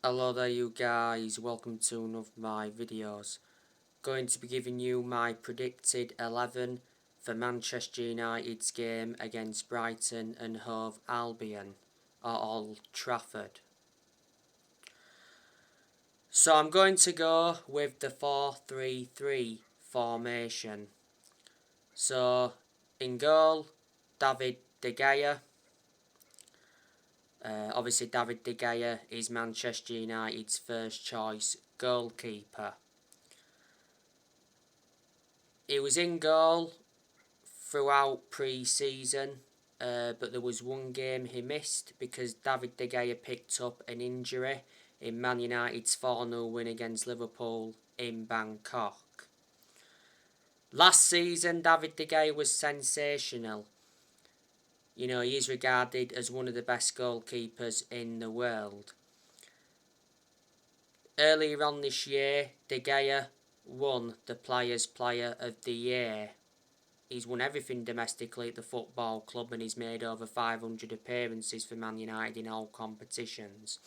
Hello there you guys, welcome to one of my videos. Going to be giving you my predicted 11 for Manchester United's game against Brighton and Hove Albion at Old Trafford. So I'm going to go with the 4-3-3 formation. So in goal, David De Gea. Obviously David De Gea is Manchester United's first choice goalkeeper. He was in goal throughout pre-season, but there was one game he missed because David De Gea picked up an injury in Man United's 4-0 win against Liverpool in Bangkok. Last season, David De Gea was sensational. You know, he is regarded as one of the best goalkeepers in the world. Earlier on this year, De Gea won the Players' Player of the Year. He's won everything domestically at the football club and he's made over 500 appearances for Man United in all competitions.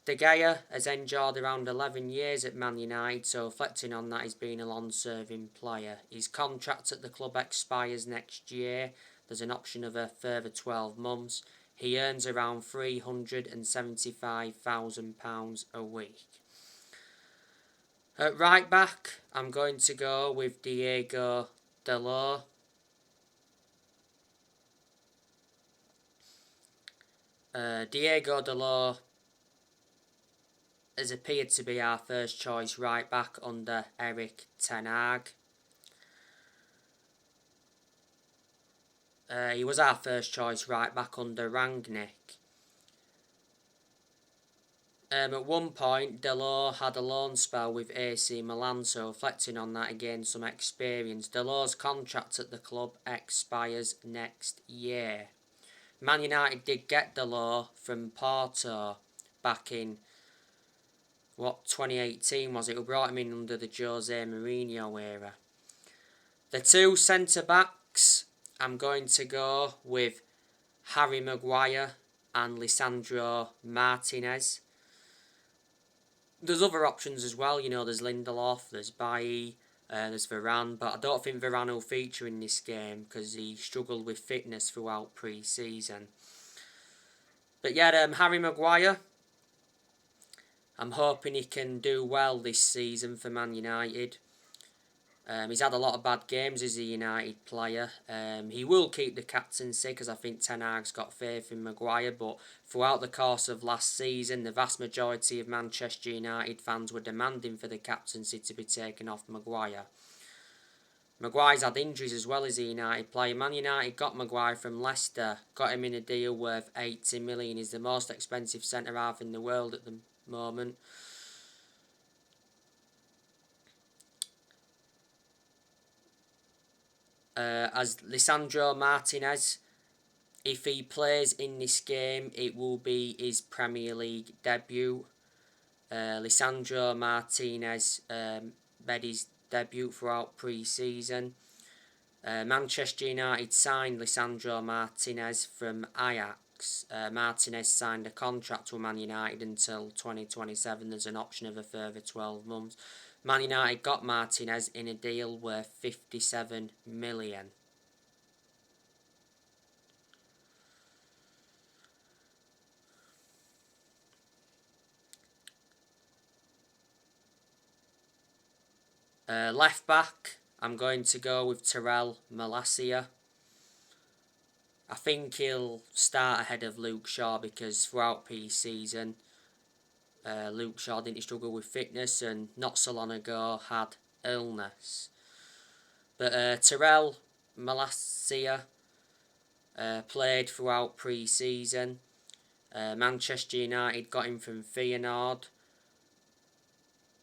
De Gea has endured around 11 years at Man United, so reflecting on that, he's been a long-serving player. His contract at the club expires next year. There's an option of a further 12 months. He earns around £375,000 a week. At right back, I'm going to go with Diego Dalot. Diego Dalot has appeared to be our first choice right back under Erik ten Hag. He was our first choice right back under Rangnick. At one point, Dalot had a loan spell with AC Milan, so reflecting on that, he gained some experience. Dalot's contract at the club expires next year. Man United did get Dalot from Porto back in 2018 was it? We brought him in under the Jose Mourinho era. The two centre-backs, I'm going to go with Harry Maguire and Lisandro Martinez. There's other options as well, you know, there's Lindelof, there's Bailly, there's Varane, but I don't think Varane will feature in this game because he struggled with fitness throughout pre-season. But yeah, Harry Maguire, I'm hoping he can do well this season for Man United. He's had a lot of bad games as a United player. He will keep the captaincy because I think Ten Hag's got faith in Maguire, but throughout the course of last season, the vast majority of Manchester United fans were demanding for the captaincy to be taken off Maguire. Maguire's had injuries as well as a United player. Man United got Maguire from Leicester, got him in a deal worth 80 million. He's the most expensive centre-half in the world at the moment. As Lisandro Martinez, if he plays in this game, it will be his Premier League debut. Lisandro Martinez made his debut throughout pre-season. Manchester United signed Lisandro Martinez from Ajax. Martinez signed a contract with Man United until 2027. There's an option of a further 12 months. Man United got Martinez in a deal worth 57 million. Left back, I'm going to go with Tyrell Malacia. I think he'll start ahead of Luke Shaw because throughout pre-season, Luke Shaw didn't struggle with fitness and not so long ago had illness. But Tyrell Malacia played throughout pre-season. Manchester United got him from Feyenoord.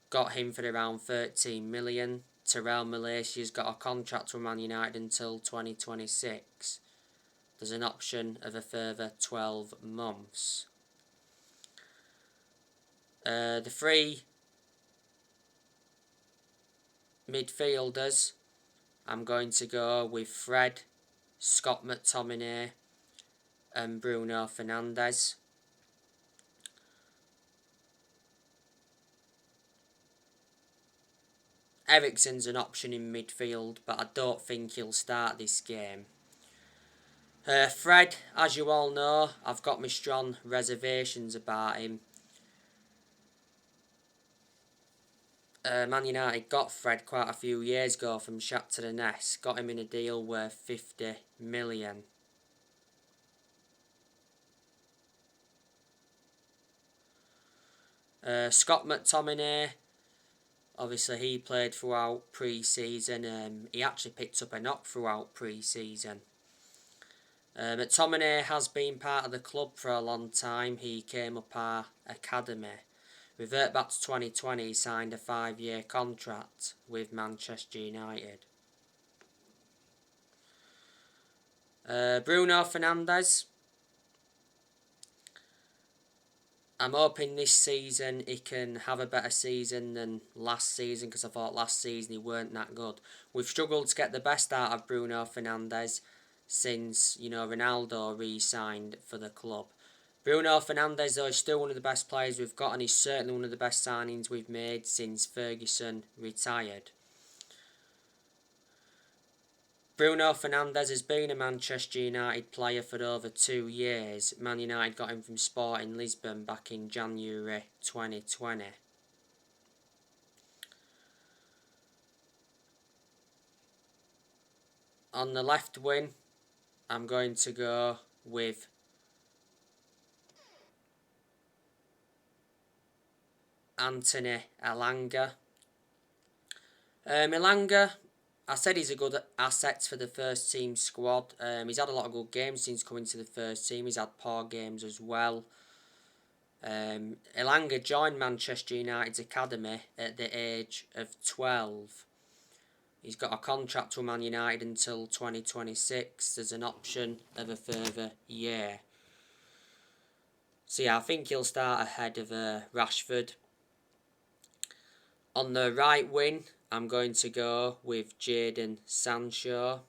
Got him for around 13 million. Tyrell Malacia's got a contract with Man United until 2026. There's an option of a further 12 months. The three midfielders, I'm going to go with Fred, Scott McTominay and Bruno Fernandes. Eriksen's an option in midfield, but I don't think he'll start this game. Fred, as you all know, I've got my strong reservations about him. Man United got Fred quite a few years ago from Shakhtar Donetsk. Got him in a deal worth 50 million. Scott McTominay, obviously he played throughout pre-season. He actually picked up a knock throughout pre-season. McTominay has been part of the club for a long time. He came up our academy. Revert back to 2020, he signed a 5-year contract with Manchester United. Bruno Fernandes. I'm hoping this season he can have a better season than last season, because I thought last season he weren't that good. We've struggled to get the best out of Bruno Fernandes since, Ronaldo re-signed for the club. Bruno Fernandes, though, is still one of the best players we've got, and he's certainly one of the best signings we've made since Ferguson retired. Bruno Fernandes has been a Manchester United player for over 2 years. Man United got him from Sporting Lisbon back in January 2020. On the left wing, I'm going to go with Anthony Elanga. Elanga, I said he's a good asset for the first team squad. He's had a lot of good games since coming to the first team. He's had poor games as well. Elanga joined Manchester United's academy at the age of 12. He's got a contract with Man United until 2026. There's an option of a further year. So yeah, I think he'll start ahead of Rashford. On the right wing, I'm going to go with Jadon Sancho.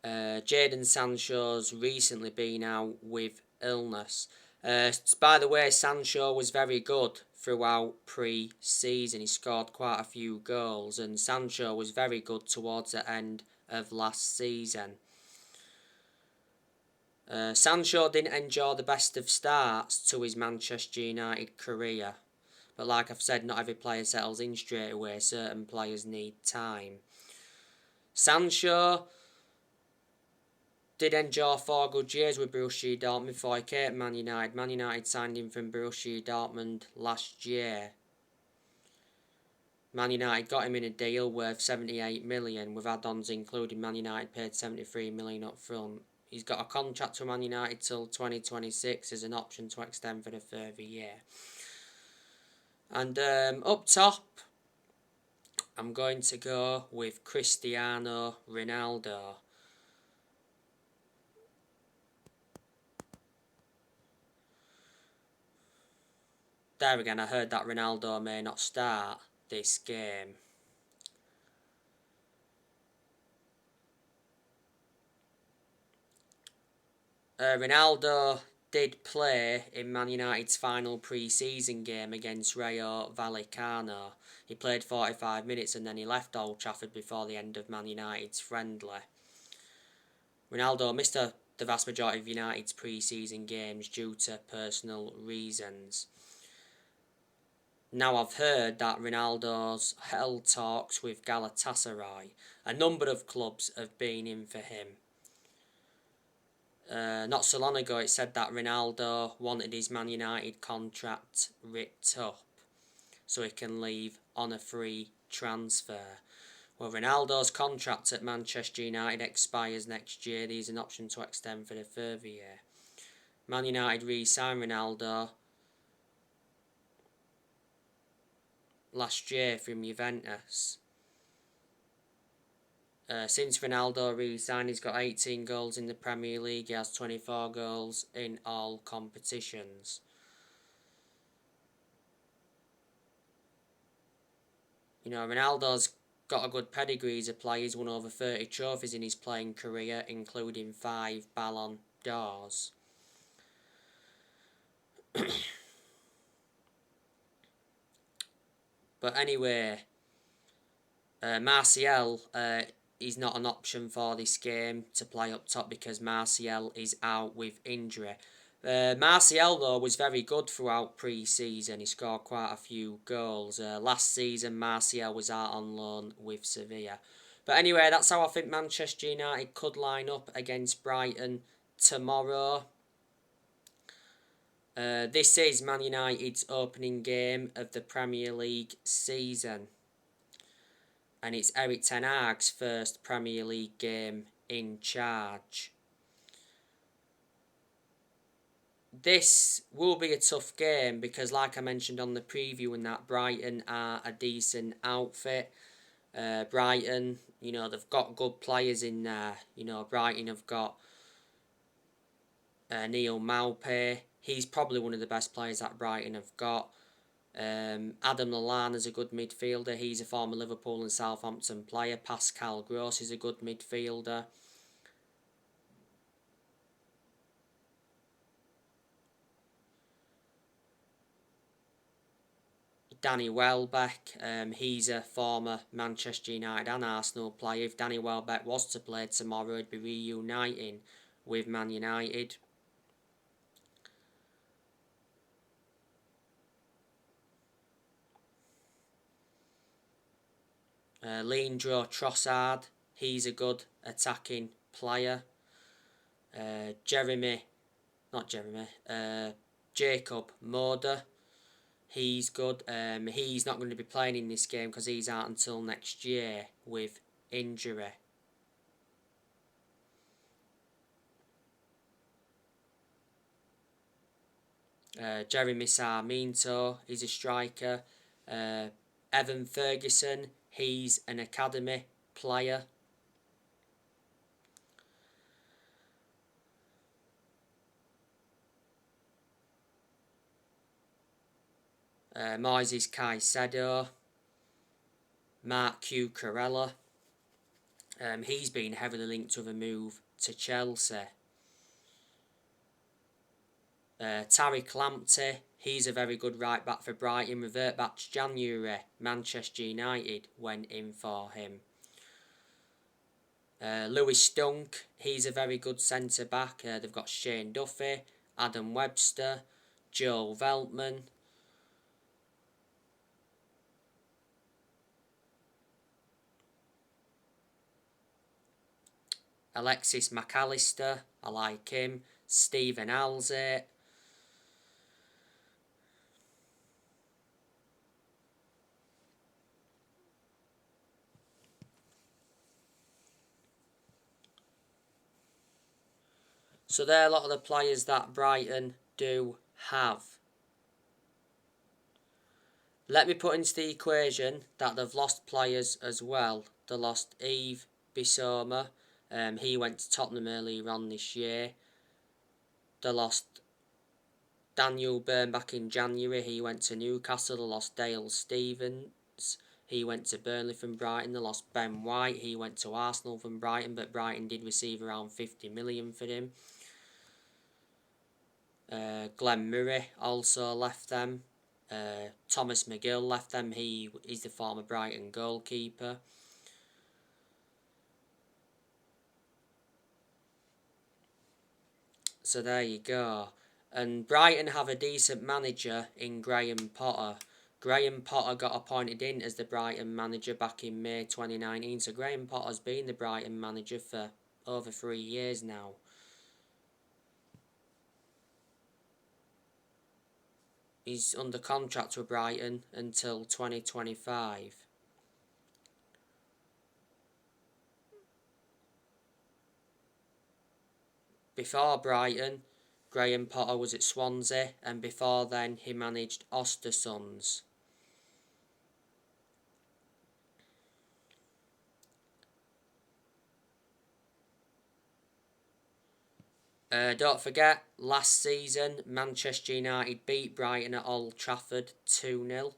Jadon Sancho's recently been out with illness. By the way, Sancho was very good throughout pre-season. He scored quite a few goals, and Sancho was very good towards the end of last season. Sancho didn't enjoy the best of starts to his Manchester United career. But like I've said, not every player settles in straight away. Certain players need time. Sancho did enjoy 4 good years with Borussia Dortmund before he came to Man United. Man United signed him from Borussia Dortmund last year. Man United got him in a deal worth 78 million with add-ons including Man United paid 73 million up front. He's got a contract with Man United till 2026 as an option to extend for the further year. And up top, I'm going to go with Cristiano Ronaldo. There again, I heard that Ronaldo may not start this game. Ronaldo did play in Man United's final pre-season game against Rayo Vallecano. He played 45 minutes and then he left Old Trafford before the end of Man United's friendly. Ronaldo missed the vast majority of United's pre-season games due to personal reasons. Now I've heard that Ronaldo's held talks with Galatasaray. A number of clubs have been in for him. Not so long ago it said that Ronaldo wanted his Man United contract ripped up so he can leave on a free transfer. Well, Ronaldo's contract at Manchester United expires next year. There's an option to extend for the further year. Man United re-signed Ronaldo last year from Juventus. Since Ronaldo re-signed, he's got 18 goals in the Premier League. He has 24 goals in all competitions. Ronaldo's got a good pedigree as a player. He's won over 30 trophies in his playing career, including 5 Ballon d'Ors. But anyway, Martial is not an option for this game to play up top because Martial is out with injury. Martial, though, was very good throughout pre-season. He scored quite a few goals. Last season, Martial was out on loan with Sevilla. But anyway, that's how I think Manchester United could line up against Brighton tomorrow. This is Man United's opening game of the Premier League season. And it's Erik ten Hag's first Premier League game in charge. This will be a tough game because, like I mentioned on the preview, and that Brighton are a decent outfit. Brighton, they've got good players in there. Brighton have got Neil Maupay. He's probably one of the best players that Brighton have got. Adam Lallana's a good midfielder. He's a former Liverpool and Southampton player. Pascal Gross is a good midfielder. Danny Welbeck, he's a former Manchester United and Arsenal player. If Danny Welbeck was to play tomorrow, he'd be reuniting with Man United. Leandro Trossard, he's a good attacking player. Jacob Moder, he's good. He's not going to be playing in this game because he's out until next year with injury. Jeremy Sarmiento, he's a striker. Evan Ferguson, he's an academy player. Moises Caicedo, Mark Cucurella. He's been heavily linked with a move to Chelsea. Tariq Lamptey, he's a very good right back for Brighton. Revert back to January, Manchester United went in for him. Lewis Stunk, he's a very good centre back. They've got Shane Duffy, Adam Webster, Joel Veltman. Alexis McAllister, I like him. Stephen Alzate. So they're a lot of the players that Brighton do have. Let me put into the equation that they've lost players as well. They lost Yves Bissouma. He went to Tottenham earlier on this year. They lost Daniel Byrne back in January. He went to Newcastle. They lost Dale Stevens. He went to Burnley from Brighton. They lost Ben White. He went to Arsenal from Brighton, but Brighton did receive around 50 million for him. Glenn Murray also left them. Thomas McGill left them. He's the former Brighton goalkeeper. So there you go. And Brighton have a decent manager in Graham Potter. Graham Potter got appointed in as the Brighton manager back in May 2019. So Graham Potter's been the Brighton manager for over 3 years now. He's under contract with Brighton until 2025. Before Brighton, Graham Potter was at Swansea, and before then he managed Ostersund. Don't forget, last season Manchester United beat Brighton at Old Trafford 2-0.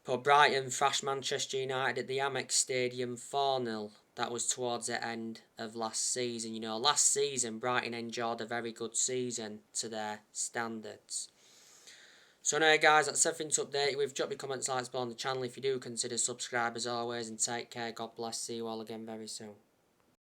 But Brighton thrashed Manchester United at the Amex Stadium 4-0. That was towards the end of last season. Last season Brighton enjoyed a very good season to their standards. So anyway guys, that's everything to update you with. Drop your comments, likes below on the channel if you do consider subscribe as always, and take care. God bless. See you all again very soon.